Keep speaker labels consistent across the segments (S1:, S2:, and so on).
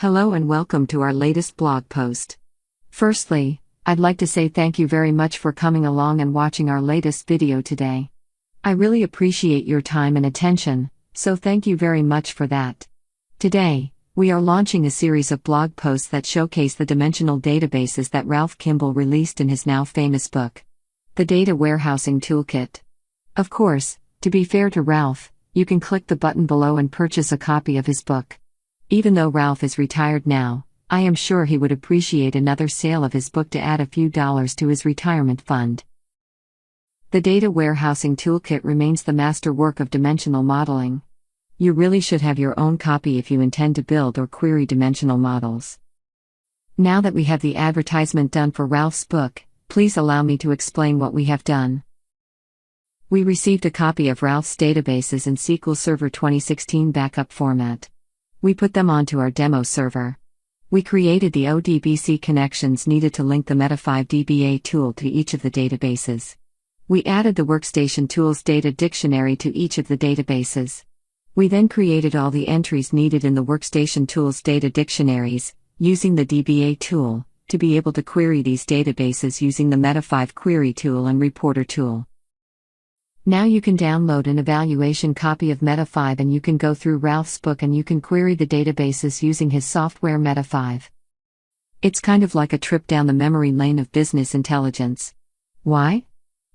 S1: Hello and welcome to our latest blog post. Firstly, I'd like to say thank you very much for coming along and watching our latest video today. I really appreciate your time and attention, so thank you very much for that. Today, we are launching a series of blog posts that showcase the dimensional databases that Ralph Kimball released in his now famous book, The Data Warehousing Toolkit. Of course, to be fair to Ralph, you can click the button below and purchase a copy of his book. Even though Ralph is retired now, I am sure he would appreciate another sale of his book to add a few dollars to his retirement fund. The Data Warehousing Toolkit remains the masterwork of dimensional modeling. You really should have your own copy if you intend to build or query dimensional models. Now that we have the advertisement done for Ralph's book, please allow me to explain what we have done. We received a copy of Ralph's databases in SQL Server 2016 backup format. We put them onto our demo server. We created the ODBC connections needed to link the Meta5 DBA tool to each of the databases. We added the Workstation Tools data dictionary to each of the databases. We then created all the entries needed in the Workstation Tools data dictionaries, using the DBA tool, to be able to query these databases using the Meta5 query tool and reporter tool. Now you can download an evaluation copy of Meta5 and you can go through Ralph's book and you can query the databases using his software Meta5. It's kind of like a trip down the memory lane of business intelligence. Why?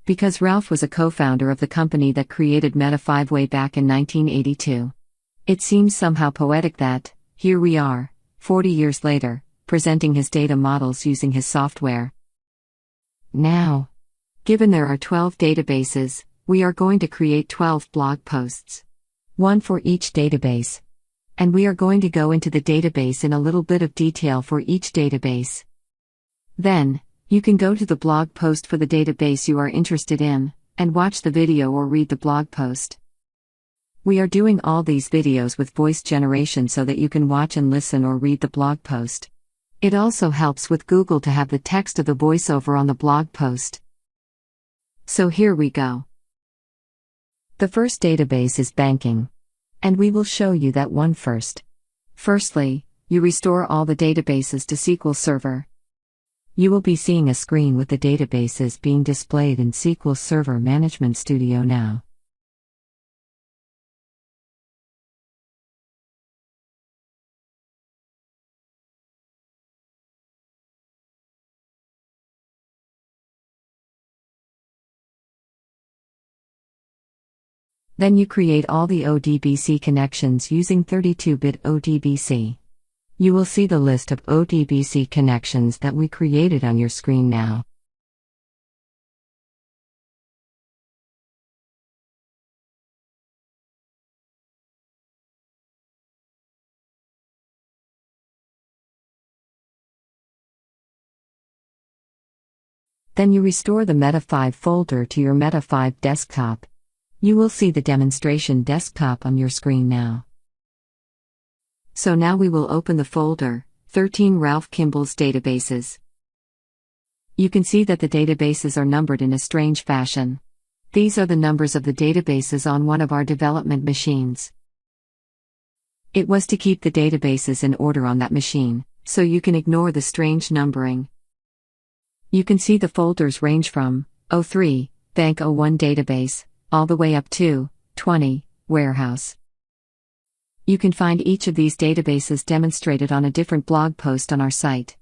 S1: Because Ralph was a co-founder of the company that created Meta5 way back in 1982. It seems somehow poetic that, here we are, 40 years later, presenting his data models using his software. Now, given there are 12 databases, we are going to create 12 blog posts. One for each database. And we are going to go into the database in a little bit of detail for each database. Then, you can go to the blog post for the database you are interested in, and watch the video or read the blog post. We are doing all these videos with voice generation so that you can watch and listen or read the blog post. It also helps with Google to have the text of the voiceover on the blog post. So here we go. The first database is banking. And we will show you that one first. Firstly, you restore all the databases to SQL Server. You will be seeing a screen with the databases being displayed in SQL Server Management Studio now. Then you create all the ODBC connections using 32-bit ODBC. You will see the list of ODBC connections that we created on your screen now. Then you restore the Meta5 folder to your Meta5 desktop. You will see the demonstration desktop on your screen now. So now we will open the folder, 13 Ralph Kimball's databases. You can see that the databases are numbered in a strange fashion. These are the numbers of the databases on one of our development machines. It was to keep the databases in order on that machine, so you can ignore the strange numbering. You can see the folders range from 03, Bank 01 database, all the way up to 20, Warehouse. You can find each of these databases demonstrated on a different blog post on our site.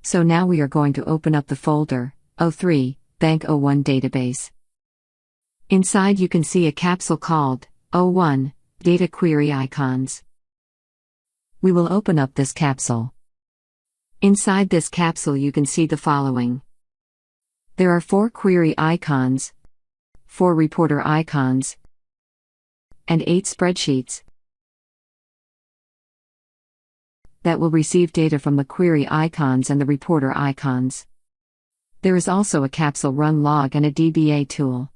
S1: So now we are going to open up the folder, 03, Bank 01 database. Inside you can see a capsule called 01, Data Query Icons. We will open up this capsule. Inside this capsule you can see the following. There are 4 query icons, 4 reporter icons, and 8 spreadsheets that will receive data from the query icons and the reporter icons. There is also a capsule run log and a DBA tool.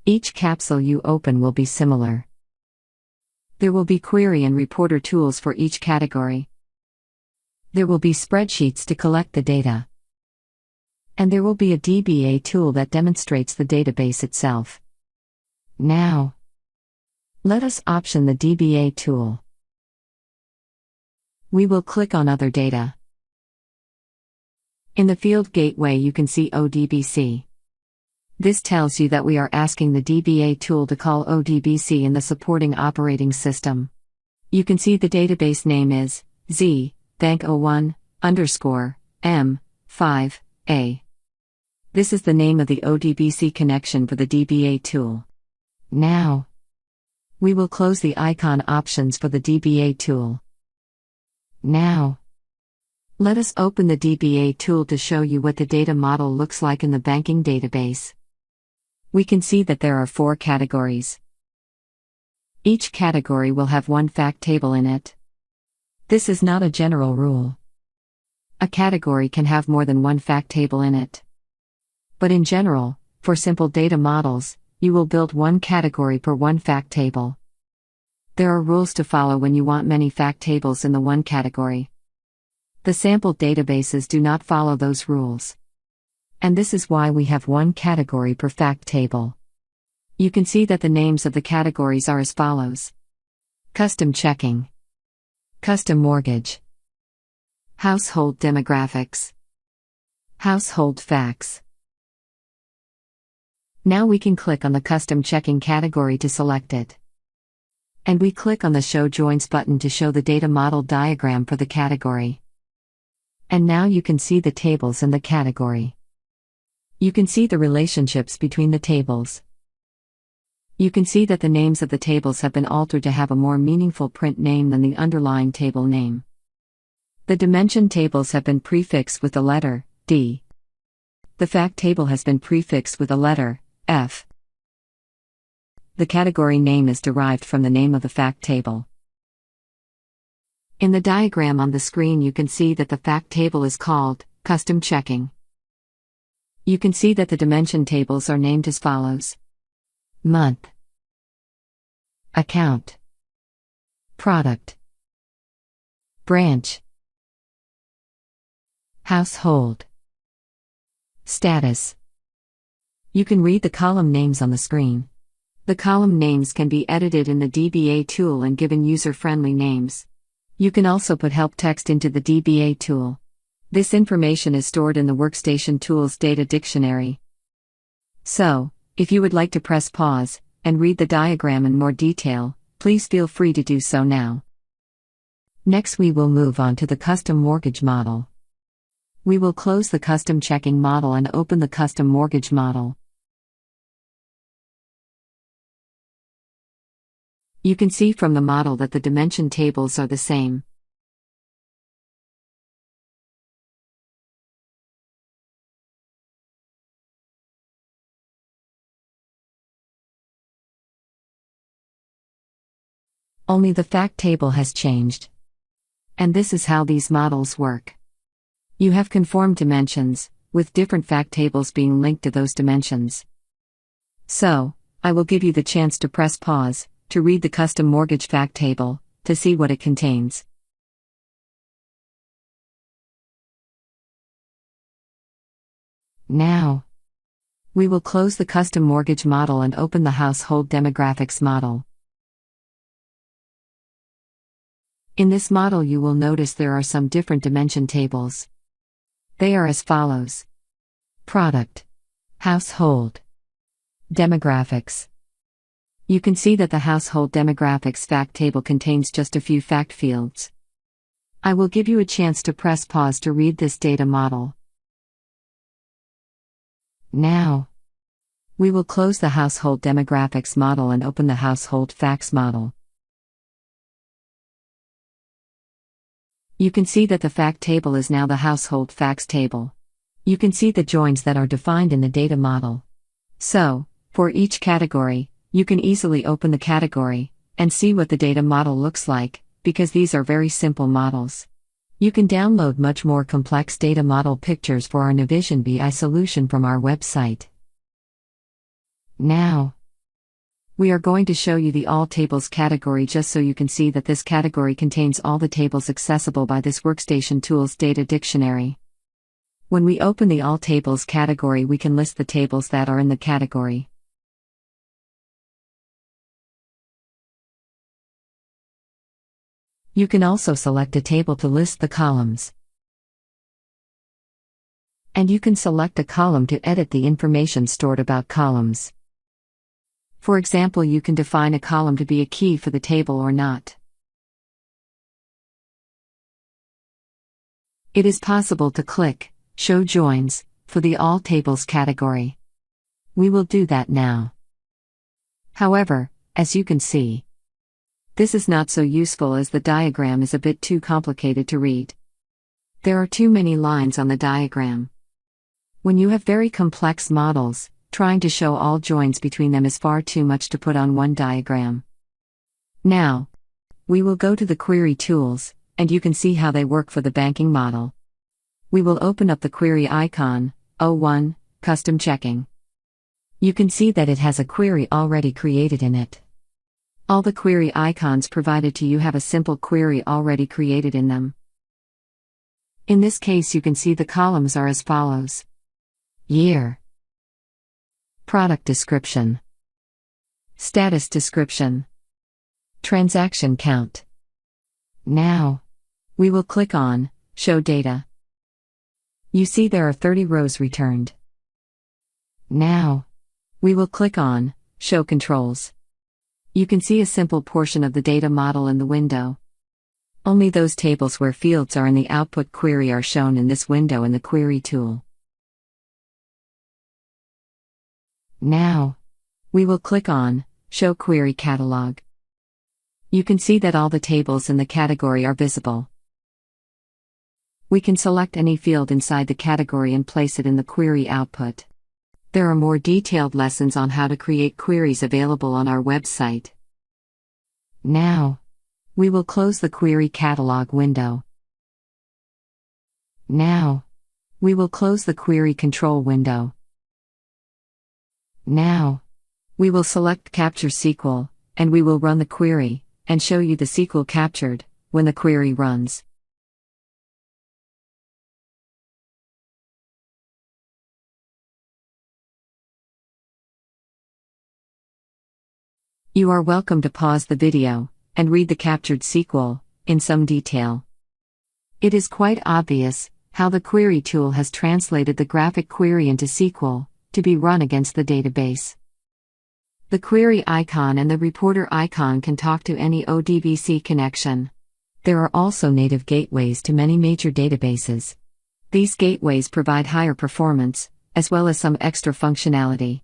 S1: Each capsule you open will be similar. There will be query and reporter tools for each category. There will be spreadsheets to collect the data. And there will be a DBA tool that demonstrates the database itself. Now, let us option the DBA tool. We will click on Other Data. In the field Gateway you can see ODBC. This tells you that we are asking the DBA tool to call ODBC in the supporting operating system. You can see the database name is Z-Bank01_M5A. This is the name of the ODBC connection for the DBA tool. Now, we will close the icon options for the DBA tool. Now, let us open the DBA tool to show you what the data model looks like in the banking database. We can see that there are 4 categories. Each category will have one fact table in it. This is not a general rule. A category can have more than one fact table in it. But in general, for simple data models, you will build one category per one fact table. There are rules to follow when you want many fact tables in the one category. The sample databases do not follow those rules. And this is why we have one category per fact table. You can see that the names of the categories are as follows: Custom Checking, Custom Mortgage, Household Demographics, Household Facts. Now we can click on the Custom Checking category to select it. And we click on the Show Joins button to show the data model diagram for the category. And now you can see the tables in the category. You can see the relationships between the tables. You can see that the names of the tables have been altered to have a more meaningful print name than the underlying table name. The dimension tables have been prefixed with the letter D. The fact table has been prefixed with the letter F. The category name is derived from the name of the fact table. In the diagram on the screen you can see that the fact table is called Custom Checking. You can see that the dimension tables are named as follows: Month, Account, Product, Branch, Household, Status. You can read the column names on the screen. The column names can be edited in the DBA tool and given user-friendly names. You can also put help text into the DBA tool. This information is stored in the Workstation Tools Data Dictionary. So, if you would like to press pause and read the diagram in more detail, please feel free to do so now. Next we will move on to the Custom Mortgage model. We will close the Custom Checking model and open the Custom Mortgage model. You can see from the model that the dimension tables are the same. Only the fact table has changed. And this is how these models work. You have conformed dimensions, with different fact tables being linked to those dimensions. So, I will give you the chance to press pause to read the Custom Mortgage fact table, to see what it contains. Now, we will close the Custom Mortgage model and open the Household Demographics model. In this model you will notice there are some different dimension tables. They are as follows: Product, Household, Demographics. You can see that the Household Demographics fact table contains just a few fact fields. I will give you a chance to press pause to read this data model. Now, we will close the Household Demographics model and open the Household Facts model. You can see that the fact table is now the Household Facts table. You can see the joins that are defined in the data model. So, for each category, you can easily open the category and see what the data model looks like, because these are very simple models. You can download much more complex data model pictures for our Navision BI solution from our website. Now, we are going to show you the All Tables category just so you can see that this category contains all the tables accessible by this Workstation Tools Data Dictionary. When we open the All Tables category, we can list the tables that are in the category. You can also select a table to list the columns. And you can select a column to edit the information stored about columns. For example, you can define a column to be a key for the table or not. It is possible to click Show Joins for the All Tables category. We will do that now. However, as you can see, this is not so useful as the diagram is a bit too complicated to read. There are too many lines on the diagram. When you have very complex models, trying to show all joins between them is far too much to put on one diagram. Now, we will go to the query tools, and you can see how they work for the banking model. We will open up the query icon, 01, Custom Checking. You can see that it has a query already created in it. All the query icons provided to you have a simple query already created in them. In this case, you can see the columns are as follows: Year, Product Description, Status Description, Transaction Count. Now, we will click on Show Data. You see there are 30 rows returned. Now, we will click on Show Controls. You can see a simple portion of the data model in the window. Only those tables where fields are in the output query are shown in this window in the Query tool. Now, we will click on Show Query Catalog. You can see that all the tables in the category are visible. We can select any field inside the category and place it in the query output. There are more detailed lessons on how to create queries available on our website. Now, we will close the Query Catalog window. Now, we will close the Query Control window. Now, we will select Capture SQL, and we will run the query, and show you the SQL captured, when the query runs. You are welcome to pause the video, and read the captured SQL, in some detail. It is quite obvious, how the Query tool has translated the graphic query into SQL, to be run against the database. The query icon and the reporter icon can talk to any ODBC connection. There are also native gateways to many major databases. These gateways provide higher performance, as well as some extra functionality.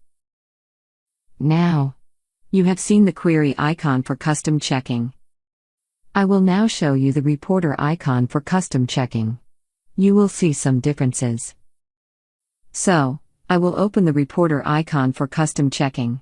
S1: Now, you have seen the query icon for custom checking. I will now show you the reporter icon for custom checking. You will see some differences. So, I will open the reporter icon for custom checking.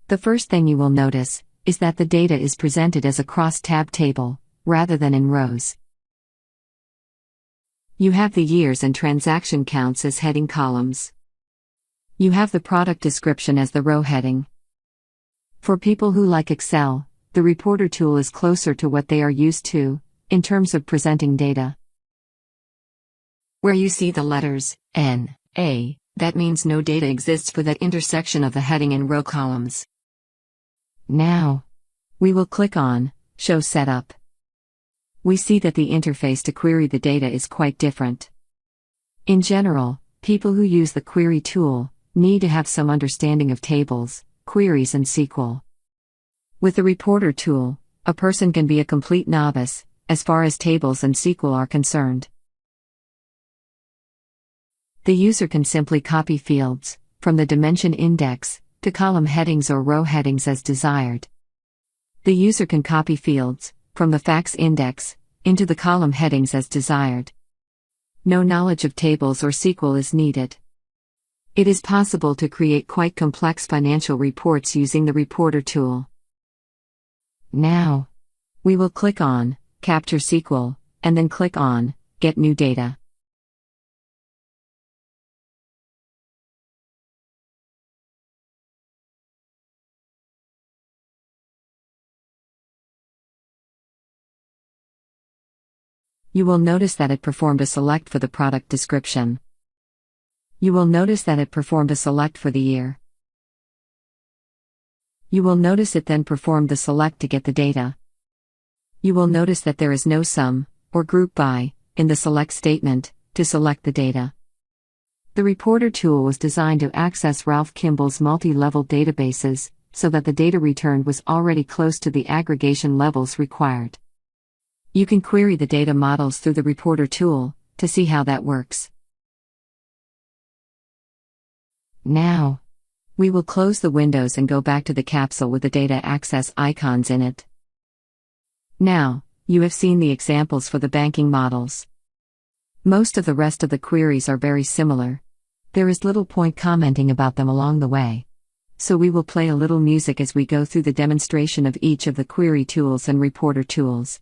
S1: The first thing you will notice is that the data is presented as a cross-tab table, rather than in rows. You have the years and transaction counts as heading columns. You have the product description as the row heading. For people who like Excel, the reporter tool is closer to what they are used to, in terms of presenting data. Where you see the letters N, A, that means no data exists for that intersection of the heading and row columns. Now, we will click on Show Setup. We see that the interface to query the data is quite different. In general, people who use the Query tool need to have some understanding of tables, queries, and SQL. With the reporter tool, a person can be a complete novice, as far as tables and SQL are concerned. The user can simply copy fields, from the dimension index, to column headings or row headings as desired. The user can copy fields, from the facts index, into the column headings as desired. No knowledge of tables or SQL is needed. It is possible to create quite complex financial reports using the reporter tool. Now, we will click on Capture SQL, and then click on Get New Data. You will notice that it performed a select for the product description. You will notice that it performed a select for the year. You will notice it then performed the select to get the data. You will notice that there is no sum, or group by, in the select statement, to select the data. The reporter tool was designed to access Ralph Kimballs' multi-level databases, so that the data returned was already close to the aggregation levels required. You can query the data models through the reporter tool, to see how that works. Now, we will close the windows and go back to the capsule with the data access icons in it. Now, you have seen the examples for the banking models. Most of the rest of the queries are very similar. There is little point commenting about them along the way. So we will play a little music as we go through the demonstration of each of the query tools and reporter tools.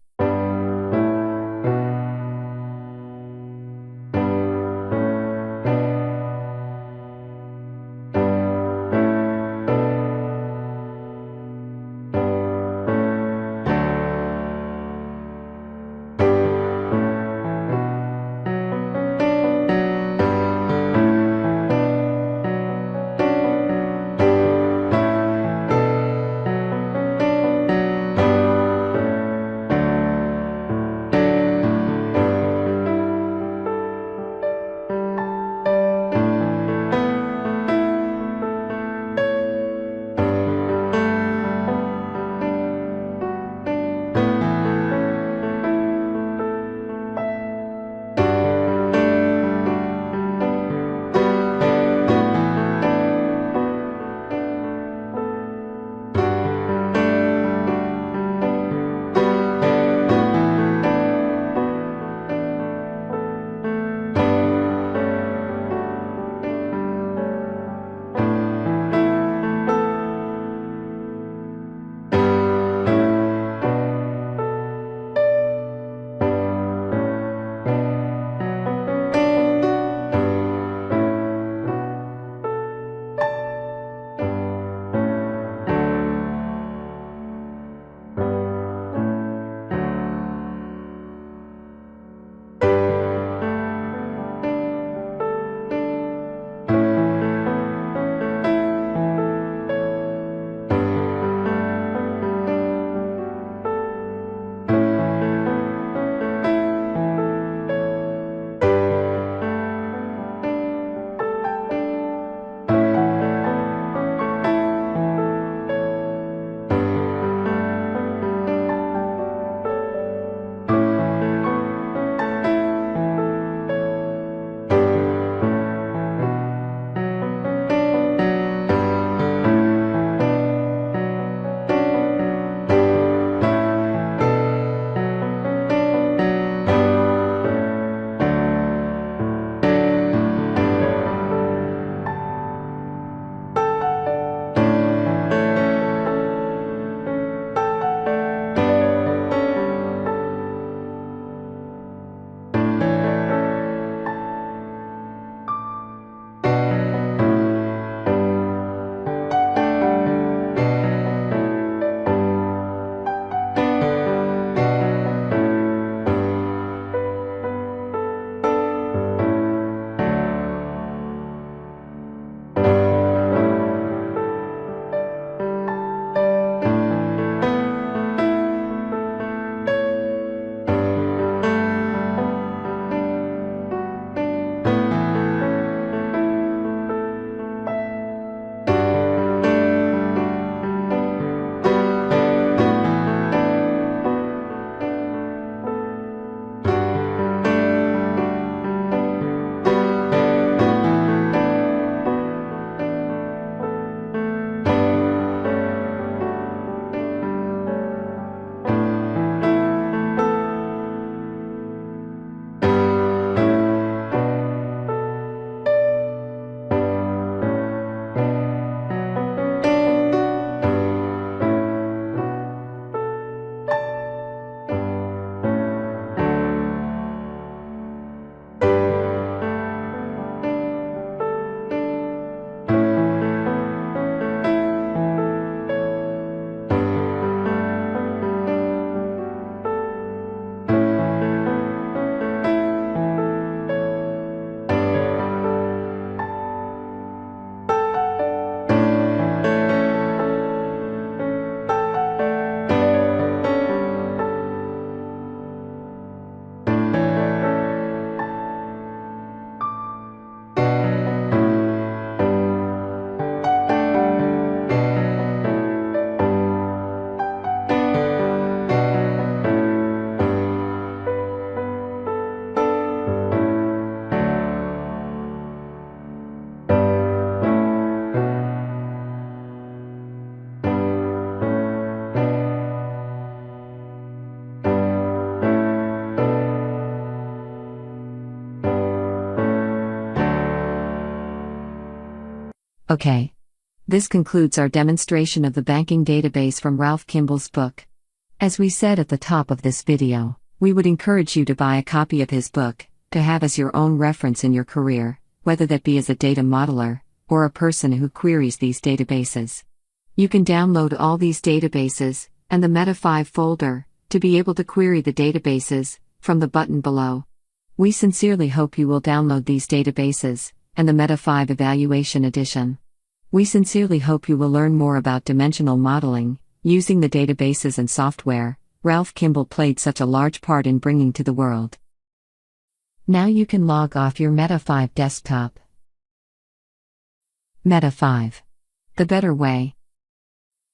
S1: Okay. This concludes our demonstration of the banking database from Ralph Kimballs' book. As we said at the top of this video, we would encourage you to buy a copy of his book, to have as your own reference in your career, whether that be as a data modeler, or a person who queries these databases. You can download all these databases, and the Meta5 folder, to be able to query the databases, from the button below. We sincerely hope you will download these databases, and the Meta5 Evaluation Edition. We sincerely hope you will learn more about dimensional modeling, using the databases and software Ralph Kimballs played such a large part in bringing to the world. Now you can log off your Meta5 desktop. Meta5. The better way.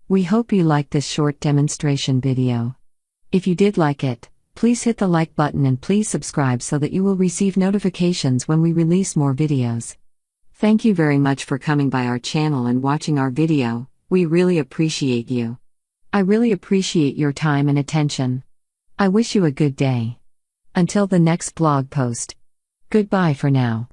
S1: We hope you liked this short demonstration video. If you did like it, please hit the like button and please subscribe so that you will receive notifications when we release more videos. Thank you very much for coming by our channel and watching our video. We really appreciate you. I really appreciate your time and attention. I wish you a good day. Until the next blog post. Goodbye for now.